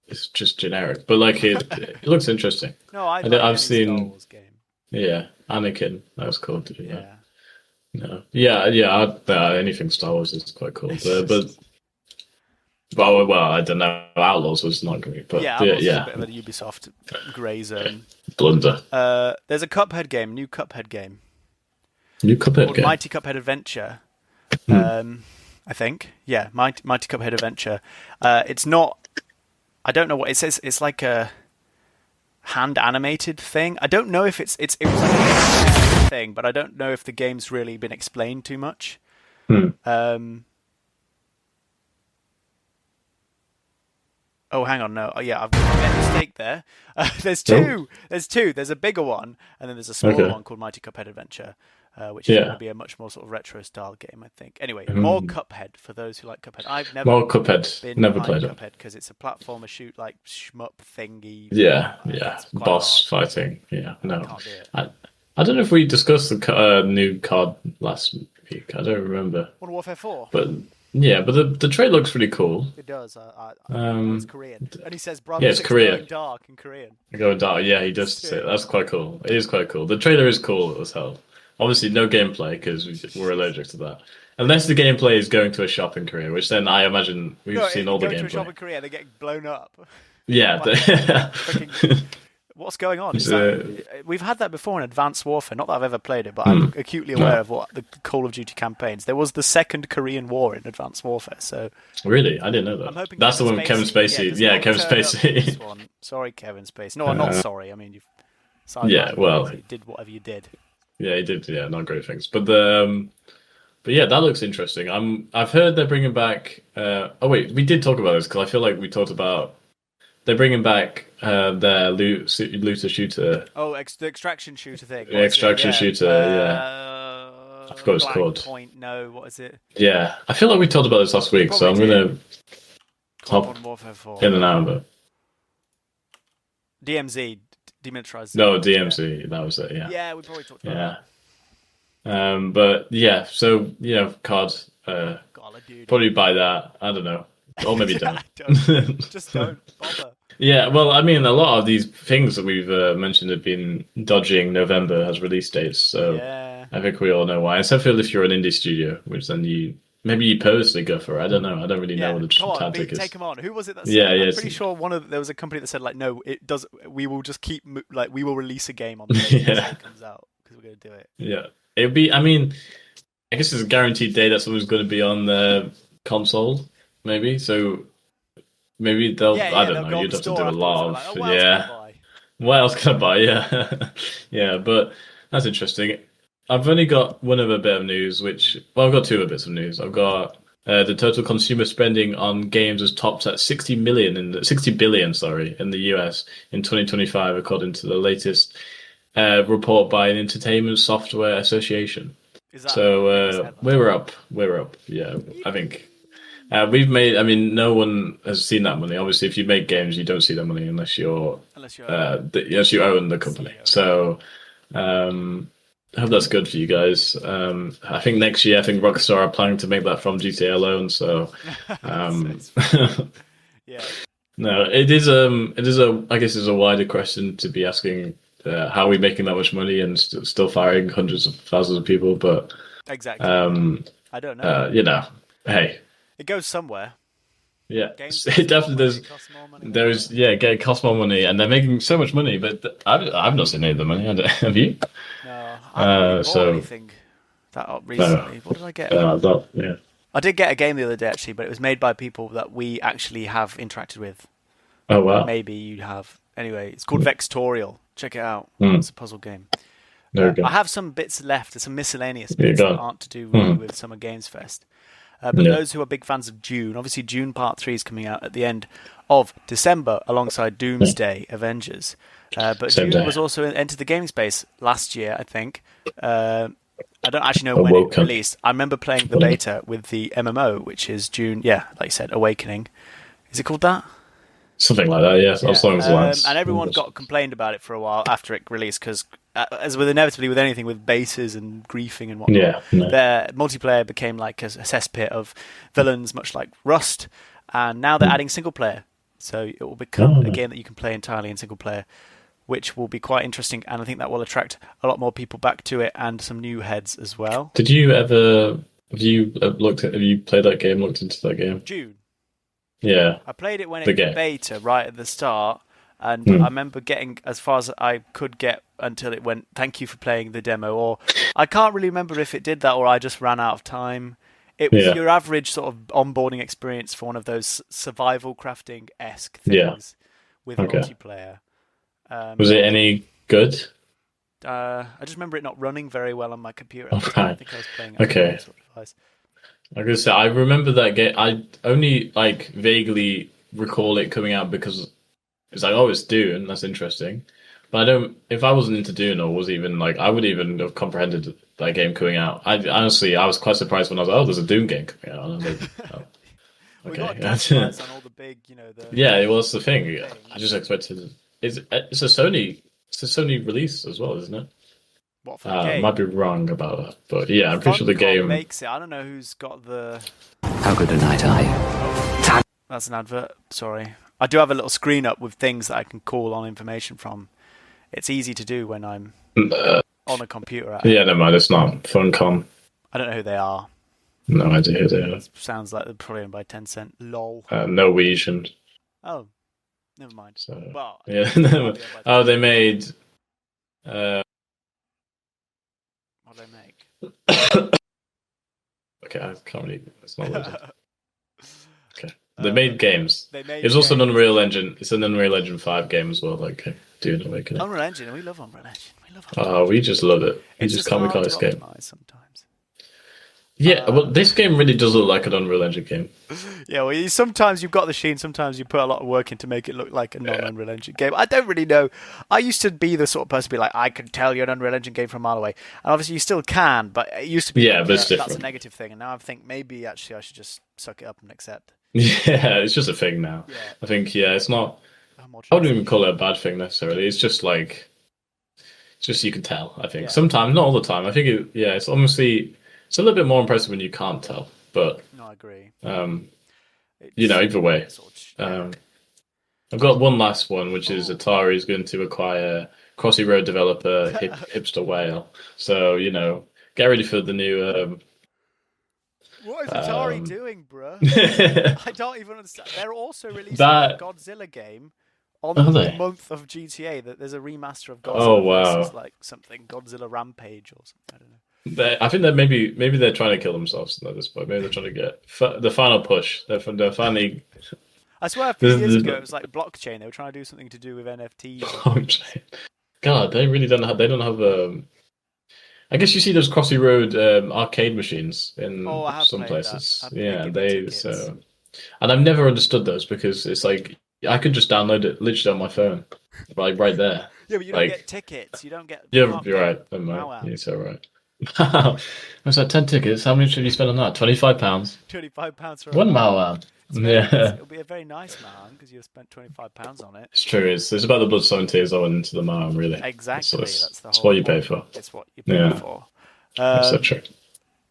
It's just generic. But like it looks interesting. No, I've seen... Star Wars game. Yeah. Anakin. That was cool. Yeah. No. Yeah. Anything Star Wars is quite cool. But well, I don't know. Outlaws was not great, but Outlaws is a bit of a Ubisoft grey zone. Blunder. There's a Cuphead game, new Cuphead game. Called Mighty Cuphead Adventure. I think. Yeah, Mighty Cuphead Adventure. It's not. I don't know what it says. It's like a hand animated thing. I don't know if it was like a thing, but I don't know if the game's really been explained too much. Oh, hang on, no. Oh, yeah, I've made a mistake there. There's two. There's a bigger one, and then there's a smaller one called Mighty Cuphead Adventure, which is going to be a much more sort of retro style game, I think. Anyway, more Cuphead for those who like Cuphead. I've never played Cuphead because it's a platformer shoot like shmup thingy. Yeah. Boss hard. fighting. Yeah, no. I can't do it. I don't know if we discussed the new card last week. I don't remember. Modern Warfare 4. But the trailer looks pretty cool. It does. It's Korean, and he says, "Brother, it's Korean. Going dark in Korean." Going dark. Yeah, he does say that's quite cool. It is quite cool. The trailer is cool as hell. Obviously, no gameplay because we're allergic to that. Unless the gameplay is going to a shop in Korea, which then I imagine we've seen all the gameplay. Going to a shop in Korea, they get blown up. Yeah. What's going on? We've had that before in Advanced Warfare. Not that I've ever played it, but I'm acutely aware of what the Call of Duty campaigns. There was the second Korean War in Advanced Warfare. So really, I didn't know that. I'm hoping that's the one with Kevin Spacey. Yeah, Kevin Spacey. Sorry, Kevin Spacey. No, I'm not sorry. I mean, you've. You did whatever you did. Yeah, he did. Yeah, not great things. But yeah, that looks interesting. I've heard they're bringing back. We did talk about this because I feel like we talked about. They're bringing back their looter shooter. Oh, the extraction shooter thing. The extraction shooter, yeah. I forgot what it's called. Point, no, what is it? Yeah, I feel like we talked about this last week, so I'm going to hop in and out of it. DMZ, demilitarized. No, DMZ, that was it, yeah. Yeah, we probably talked about that. But yeah, so, cards, probably buy that, I don't know. Or maybe don't. Just don't bother. Yeah, well, I mean, a lot of these things that we've mentioned have been dodging November as release dates, so I think we all know why. Except for if you're an indie studio, which then you purposely go for it. I don't know. I don't really know what the tactic is. Take them on. Who was it that said? I'm pretty sure there was a company that said like, no, it does. We will just keep we will release a game on the day it comes out because we're going to do it. Yeah, it'd be. I mean, I guess it's a guaranteed day that someone's going to be on the console. Maybe so. Maybe they'll. I don't know. You'd have to do a lot of. What else can I buy? Yeah, yeah. But that's interesting. I've only got one other bit of news, which well, I've got two other bits of news. I've got the total consumer spending on games has topped at 60 billion, sorry, in the US in 2025, according to the latest report by an Entertainment Software Association. Is that So the biggest headline? we're up. We're up. Yeah, I think we've made. I mean, no one has seen that money. Obviously, if you make games, you don't see that money Unless you're unless you own the company. CEO. So I hope that's good for you guys. I think next year, I think Rockstar are planning to make that from GTA alone. So Yeah. no, it is I guess it's a wider question to be asking. How are we making that much money and still firing hundreds of thousands of people? But Exactly. I don't know. hey, It goes somewhere. yeah, Games it definitely does. it costs more money. It costs more money, and they're making so much money. But I've not seen any of the money. Have you? No, I haven't really bought So anything that up recently. What did I get? yeah. I did get a game the other day actually, but it was made by people that we actually have interacted with. Oh wow. Maybe you have. Anyway, it's called Vextorial. Check it out. Mm. It's a puzzle game. There we go. I have some bits left, some miscellaneous Yeah, bits go that on. aren't to do really with Summer Games Fest. But Yeah. those who are big fans of Dune, obviously Dune Part 3 is coming out at the end of December alongside Doomsday Avengers. But Same Dune day. was also entered the gaming space last year, I think. I don't actually know when it Awoken. released. I remember playing the beta with the MMO, which is Dune, like you said, Awakening. Is it called that? Something like that, yes. As long as the lines. And everyone got complained about it for a while after it released because, as with inevitably with anything with bases and griefing and whatnot, Yeah, no. their multiplayer became like a cesspit of villains, much like Rust. And now they're adding single player, so it will become a game that you can play entirely in single player, which will be quite interesting. And I think that will attract a lot more people back to it and some new heads as well. Did you ever have you played that game? Looked into that game? June. Yeah. I played it when it The was game. beta right at the start, and I remember getting as far as I could get until it went, "Thank you for playing the demo," or I can't really remember if it did that or I just ran out of time. It was your average sort of onboarding experience for one of those survival crafting-esque things with multiplayer. Was it any good? I just remember it not running very well on my computer. Oh, I think I was playing it on okay. a sort of device. Like I said, I remember that game. I only like vaguely recall it coming out because it's like, oh, it's Dune. That's interesting. But I don't. If I wasn't into Dune or was even like, I would even have comprehended that game coming out. I honestly, I was quite surprised when I was like, oh, there's a Dune game coming out. And I was like, oh, We okay. got capitalized on all the big, Yeah, it was the thing. I just expected. It's a Sony. It's a Sony release as well, isn't it? What for the game? Might be wrong about that, but yeah, I'm pretty sure the Funcom game makes it. I don't know who's got the. How good a night are you? That's an advert. Sorry, I do have a little screen up with things that I can call on information from. It's easy to do when I'm on a computer. Yeah, never mind. It's not Funcom. I don't know who they are. No idea who they are. Sounds like they're probably owned by Tencent. Lol. Norwegian. Oh, never mind. So Well, yeah. Oh, They made. what do they make? Okay, I can't really. It's not loaded. Okay, they made games. They made. It's also an games. Unreal Engine. It's an Unreal Engine 5 game as well. Like Dune Awakening. Unreal Engine. We love Unreal Engine. We love. Oh, we just love it. We It's just can't hard recall to this game. optimize sometimes. Yeah, well, this game really does look like an Unreal Engine game. Yeah, well, sometimes you've got the sheen, sometimes you put a lot of work in to make it look like a non-Unreal Engine game. I don't really know. I used to be the sort of person to be like, I can tell you're an Unreal Engine game from a mile away. And obviously you still can, but it used to be Yeah, like, but it's that's a different. negative thing. And now I think maybe actually I should just suck it up and accept. Yeah, it's just a thing now. Yeah. I think, it's not. I wouldn't even call it a bad thing necessarily. It's just like, you can tell. I think Yeah. sometimes, not all the time. I think it's honestly, it's a little bit more impressive when you can't tell. But No, I agree. either way, Sort of, I've got one last one, which is Atari is going to acquire Crossy Road developer Hipster Whale. So get ready for the new. What is Atari doing, bruh? I don't even understand. They're also releasing That- a Godzilla game on Are the they? month of GTA. That there's a remaster of Godzilla Oh, wow. versus like something Godzilla Rampage or something. I don't know. I think that maybe they're trying to kill themselves at this point. Maybe they're trying to get the final push. They're finally. I swear a few years There's- ago it was like blockchain. They were trying to do something to do with NFTs. I'm saying, God, they really don't have. They don't have. I guess you see those Crossy Road arcade machines in Oh, I have some played places. that. Yeah, give me they tickets. so, and I've never understood those because it's like I could just download it literally on my phone, like right there. Yeah, but you don't get Like, tickets. You don't get. You yeah, can't you're get right. Never mind. WoW You're so right. Wow, was that 10 tickets? How much should you spend on that? £25. £25 for a One MAU. Malwan. It's, Yeah, it'll be a very nice MAU because you've spent £25 on it. it's true. It's about the blood, sweat, and tears I went into the Malwan, really. Exactly. That's the It's whole what you pay point. for. It's what you pay Yeah, for. that's so true.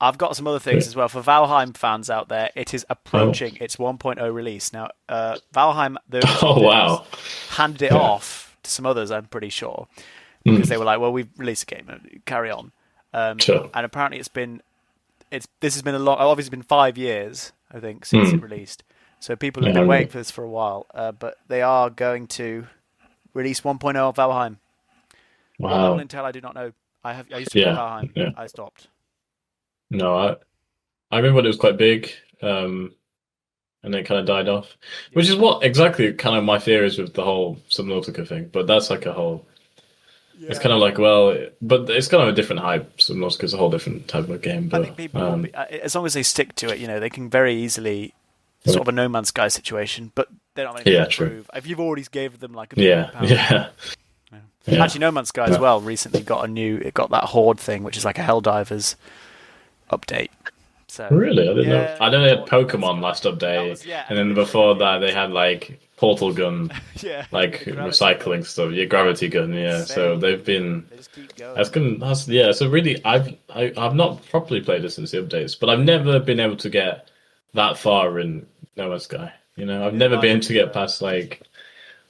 I've got some other things as well. For Valheim fans out there, it is approaching its 1.0 release. Now, Valheim, the Oh wow. handed it Yeah. off to some others, I'm pretty sure, because they were like, well, we've released a game, carry on. Sure. And apparently this has been a long, obviously been 5 years, I think, since it released. So people have been waiting for this for a while, but they are going to release 1.0 of Valheim. What that will Wow. entail, I do not know. I used to play Yeah. Valheim. Yeah. I stopped. No, I remember when it was quite big, and then it kind of died off, which is what exactly kind of my fear is with the whole Subnautica thing. But that's like a whole. It's kind of like, well, but it's kind of a different hype. Subnautica's a whole different type of game. I But think people, will be, as long as they stick to it, they can very easily sort of a No Man's Sky situation. But they're not going to improve. If you've already gave them like a yeah, £1 yeah, yeah. Actually, No Man's Sky as well recently got it got that Horde thing, which is like a Helldivers update. So Really, I didn't know. yeah, I know they had Horde Pokemon last update, was- yeah, and then before that they had like Portal Gun, yeah, like the gravity recycling gun. stuff. Yeah, gravity gun. Yeah, so Insane. they've been. They just keep going. That's good. That's yeah. So really, I've not properly played it since the updates, but I've never been able to get that far in No Man's Sky. I've never been able to get past like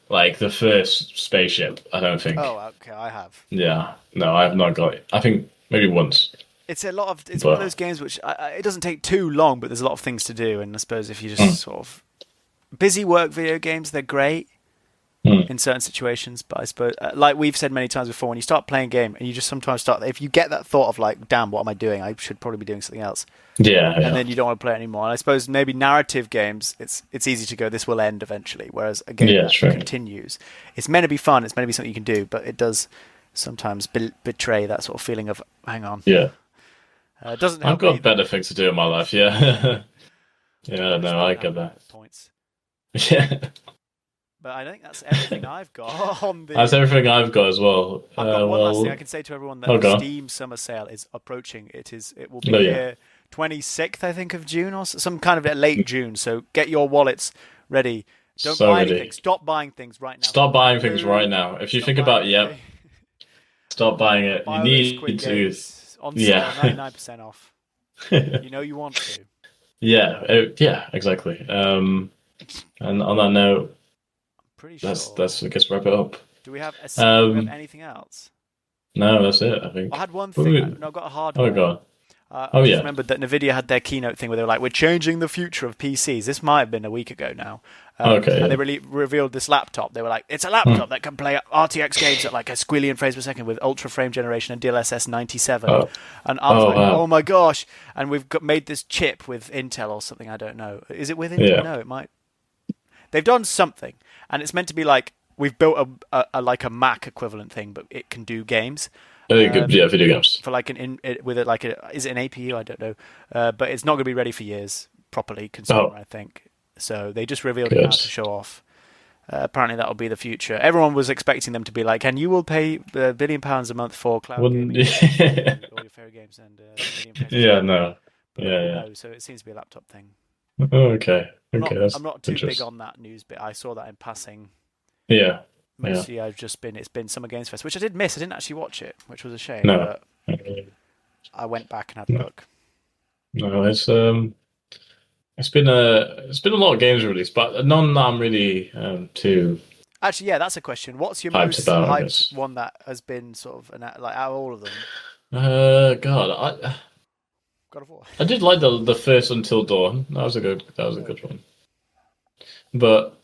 the first spaceship. I don't think. Oh, okay, I have. Yeah, no, I have not got it. I think maybe once. It's one of those games which it doesn't take too long, but there's a lot of things to do. And I suppose if you just sort of busy work video games, they're great in certain situations. But I suppose, like we've said many times before, when you start playing a game and you just sometimes if you get that thought of like, damn, what am I doing? I should probably be doing something else. Yeah, And then you don't want to play it anymore. And I suppose maybe narrative games, it's easy to go, this will end eventually. Whereas a game that continues, it's meant to be fun. It's meant to be something you can do, but it does sometimes betray that sort of feeling of, hang on. Yeah. It doesn't help I've got either. better things to do in my life. Yeah. Yeah, no, I get that. Points. Yeah, But I think that's everything I've got on the. that's everything I've got as well. I've got one last thing I can say to everyone that Oh, the go on. Steam summer sale is approaching. It will be Oh, yeah. here 26th, I think, of June or some kind of late June. So get your wallets ready. Don't So buy ready. anything. Stop buying things right now. Stop buying things right now. If you think about stop buying it. You need to. On sale, Yeah. 99% off. You want to. Yeah, yeah, exactly. And on that note, Pretty sure. that's I guess wrap it up. Do we have anything else? No, that's it. I think. I had one What thing. we- I've got a hard Oh one. god. I just remembered that NVIDIA had their keynote thing where they were like, we're changing the future of PCs. This might have been a week ago now. Okay. And they revealed this laptop. They were like, it's a laptop that can play RTX games at like a squillion frames per second with ultra frame generation and DLSS 97. Oh. And I was like, wow. oh my gosh. And we've made this chip with Intel or something. I don't know. Is it with Intel? Yeah. No, it might. They've done something. And it's meant to be like, we've built a like a Mac equivalent thing, but it can do games. Video games. For like is it an APU? I don't know, but it's not going to be ready for years properly. Consumer, I think. So they just revealed it now to show off. Apparently that'll be the future. Everyone was expecting them to be like, and you will pay £1 billion a month for cloud gaming, all your favorite games, and Yeah, no. But Yeah. no, so it seems to be a laptop thing. Okay. I'm That's not too big interesting. on that news bit. I saw that in passing. Yeah. Mostly, it's been Summer Games Fest, which I did miss. I didn't actually watch it, which was a shame. No. But I went back and had a look. No, it's been a lot of games released, but none that I'm really too. Actually, yeah, that's a question. What's your Hyped most about, I hyped guess. one that has been sort of like out of all of them? God, God of War. I did like the first Until Dawn. That was a good one. But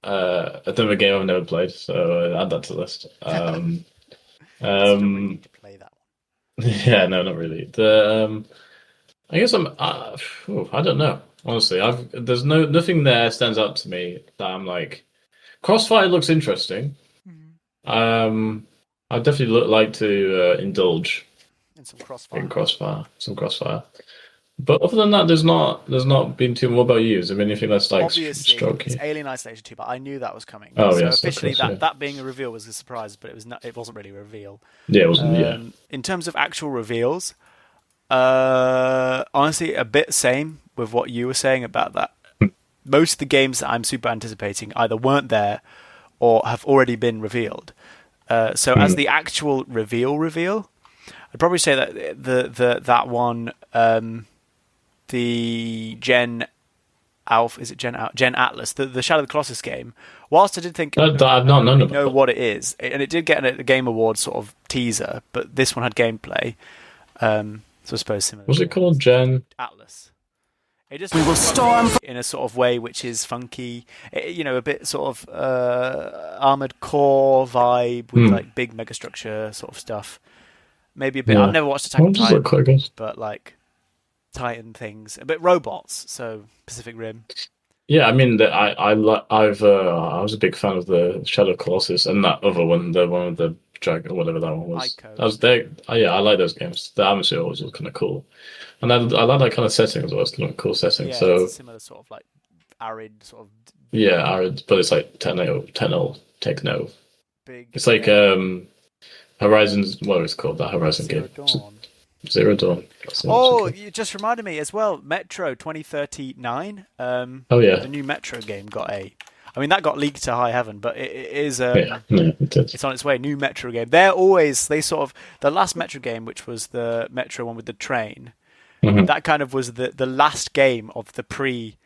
another game I've never played, so add that to the list. Still really need to play that one. Yeah, no, not really. I guess I don't know. Honestly, there's nothing there stands out to me that I'm like. Crossfire looks interesting. Mm-hmm. I'd definitely like to indulge in some Crossfire. Some Crossfire. But other than that, there's not been too. What about you? Is there anything that's like Obviously, stroke it's you? Alien Isolation 2, but I knew that was coming. Oh, so yes, of officially, course, yeah. that being a reveal was a surprise, but it wasn't really a reveal. Yeah, it wasn't. Yeah. In terms of actual reveals, honestly, a bit same with what you were saying about that. Most of the games that I'm super anticipating either weren't there or have already been revealed. So as the actual reveal, I'd probably say that that one, the Gen Alpha, is it Gen Atlas, the Shadow of the Colossus game. Whilst I did think I've not known really about know that. what it is, and it did get a Game Awards sort of teaser, but this one had gameplay. So I suppose similar. What's it called? Gen? Atlas. It just we will storm in a sort of way which is funky, a bit sort of Armored Core vibe with like big megastructure sort of stuff. Maybe a bit. Yeah. I've never watched Attack on What does it look Titan, like? but like Titan things, a bit robots. So Pacific Rim. Yeah, I mean, I was a big fan of the Shadow of Colossus and that other one, the one with the dragon, whatever that one was. Ico. That was there. Yeah, I like those games. The atmosphere always was kind of cool, and I like that kind of setting as well. It's kind of a cool setting. Yeah, So it's a similar sort of like arid sort of yeah, arid, but it's like techno, big. It's like Horizon's. What is it called? That Horizon Zero game. Dawn. Zero Dawn. That's the one Oh, it's you just reminded me as well. Metro 2039. Oh yeah. The new Metro game got a. I mean, that got leaked to high heaven, but it is. Yeah, it did. It's on its way. New Metro game. They sort of the last Metro game, which was the Metro one with the train. Mhm. That kind of was the last game of the pre,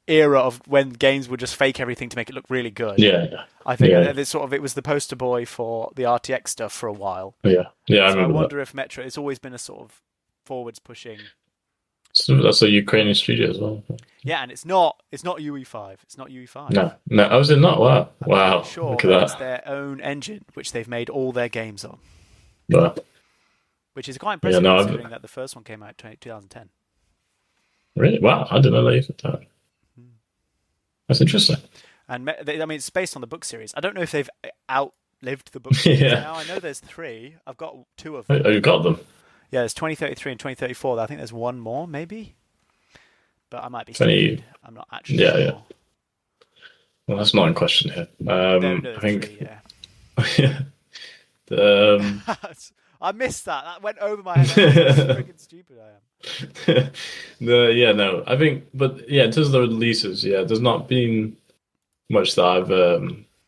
era of when games would just fake everything to make it look really good. Yeah. I think Yeah. it was the poster boy for the RTX stuff for a while. Yeah. I So I remember wonder if Metro. It's always been a sort of forwards pushing. that. So that's a Ukrainian studio as well. Yeah, and it's not UE5. It's not UE5. No. I was in that. Wow. I'm Wow. pretty sure Look at that's that. their own engine, which they've made all their games on. Wow. Which is quite impressive no, considering that the first one came out in 2010. Really? Wow. I didn't know they did that. That's interesting. And it's based on the book series. I don't know if they've outlived the book series Yeah. now. I know there's 3. I've got 2 of them. Oh, you got them. Yeah, there's 2033 and 2034. I think there's one more, maybe. But I might be 20 stupid. I'm not actually Yeah, sure. yeah. Well, that's not in question here. No, I think. 3, yeah. I missed that. That went over my head. That's how freaking stupid I am. No. I think, but yeah, in terms of the releases, yeah, there's not been much that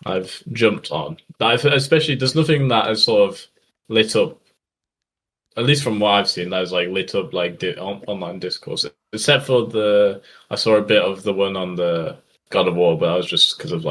I've jumped on. Especially, there's nothing that has sort of lit up. At least from what I've seen, that has like lit up like online discourse. Except for I saw a bit of the one on the God of War, but that was just because of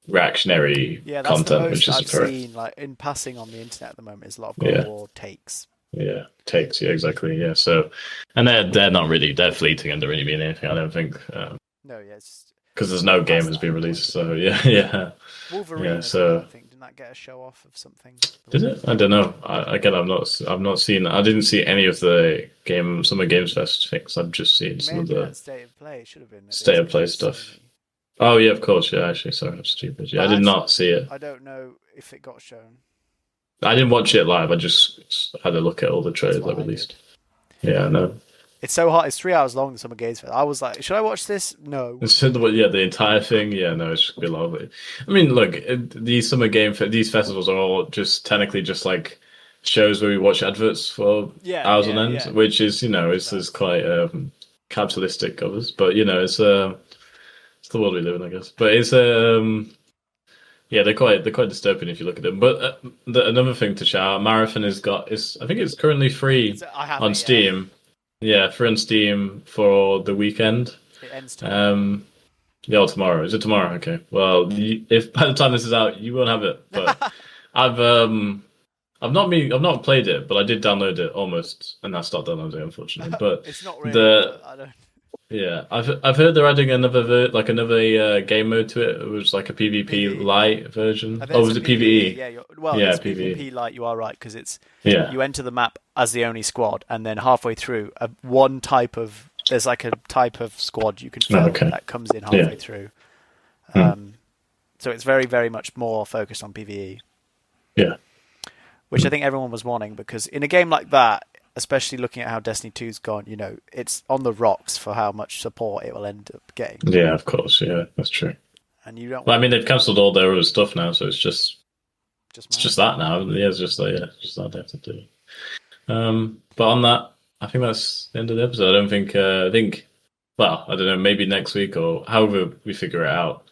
reactionary Yeah, that's content, the which most is I've seen in passing on the internet at the moment is a lot of God of War takes. Yeah, takes. Yeah, exactly. Yeah. So, and they're not really. They're fleeting and don't really mean anything. I don't think. No, yeah, it's Because there's no game has been released. So yeah. Wolverine. Yeah, as well, so- I think didn't that get a show off of something? Did it? I don't know. I've not seen. I didn't see any of the Summer Games Fest things. I've just seen some of Maybe the that State of Play. It should have been State of Play stuff. Oh yeah, of course. Yeah, actually, sorry, I'm stupid. Yeah, I did not see it. I don't know if it got shown. I didn't watch it live. I just had a look at all the trailers That's what that I released. Yeah, no. It's so hard. It's 3 hours long. The Summer Games Fest. I was like, should I watch this? No. The entire thing. Yeah, no, it should be lovely. I mean, look, these these festivals are all just technically just like shows where we watch adverts for hours on end, which is it's quite capitalistic of us, but it's the world we live in, I guess. But it's they're quite disturbing if you look at them. But another thing to shout out, Marathon I think it's currently free on Steam. Yeah, free on Steam for the weekend. It ends tomorrow. Tomorrow. Is it tomorrow? Okay. Well, if by the time this is out, you won't have it. But I've not played it, but I did download it almost, and I stopped downloading it, unfortunately. But it's not really. I don't. Yeah, I've heard they're adding another game mode to it. It was like a PvP light version. Oh, was it PvE? Yeah, it's PvE. PvE light. You are right, because it's Yeah. you enter the map as the only squad, and then halfway through, there's like a type of squad you can fill that comes in halfway through. So it's very, very much more focused on PvE. Yeah. which I think everyone was wanting, because in a game like that, especially looking at how Destiny 2's gone, you know, it's on the rocks for how much support it will end up getting. Yeah, of course. Yeah, that's true. And you don't. Well, I mean, they've cancelled all their other stuff now, so it's just mad. that now. Yeah, it's just like just that they have to do. But on that, I think that's the end of the episode. I don't think. I think. Well, I don't know. Maybe next week or however we figure it out.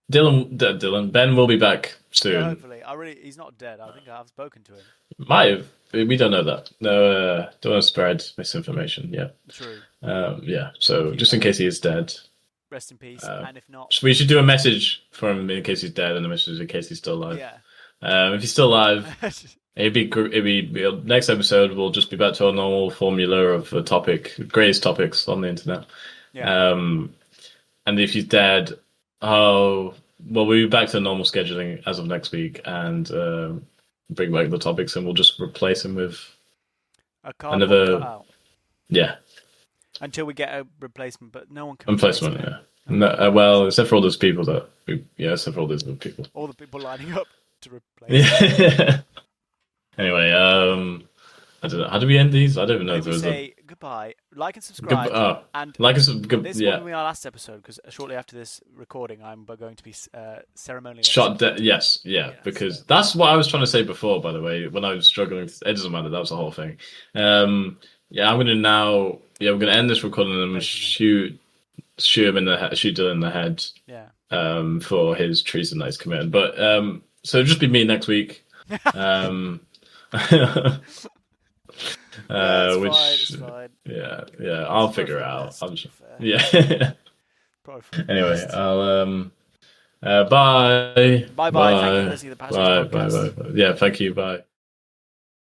Ben will be back soon. Yeah, hopefully, he's not dead. I think I've spoken to him. Might have. We don't know that. No, don't want to spread misinformation. Yeah. True. Yeah. So just in case he is dead. Rest in peace. And if not, we should do a message for him in case he's dead, and a message in case he's still alive. Yeah. If he's still alive, it'd be next episode. We'll just be back to our normal formula of a topic, greatest topics on the internet. Yeah. And if he's dead, we'll be back to normal scheduling as of next week, and bring back the topics, and we'll just replace him with another cutout. Yeah. Until we get a replacement, but no one can replacement. Yeah. No, well, except for all those people except for all those other people. All the people lining up to replace. Yeah. Anyway, I don't know. How do we end these? I don't even know. Maybe say goodbye, like and subscribe, and like us. This will be our last episode, because shortly after this recording, I'm going to be ceremonially shot dead. Yes, because that's what I was trying to say before. By the way, when I was struggling, it doesn't matter. That was the whole thing. Yeah, I'm gonna now. Yeah, we're gonna end this recording and shoot him in the head, shoot Dylan in the head. Yeah. For his treason that he's committed. But so it'll just be me next week. It's fine. Yeah, I'll figure it out. Yeah. Anyway, I'll bye. Bye. Thank you for listening to the Passage Podcast. Bye. Yeah, thank you. Bye.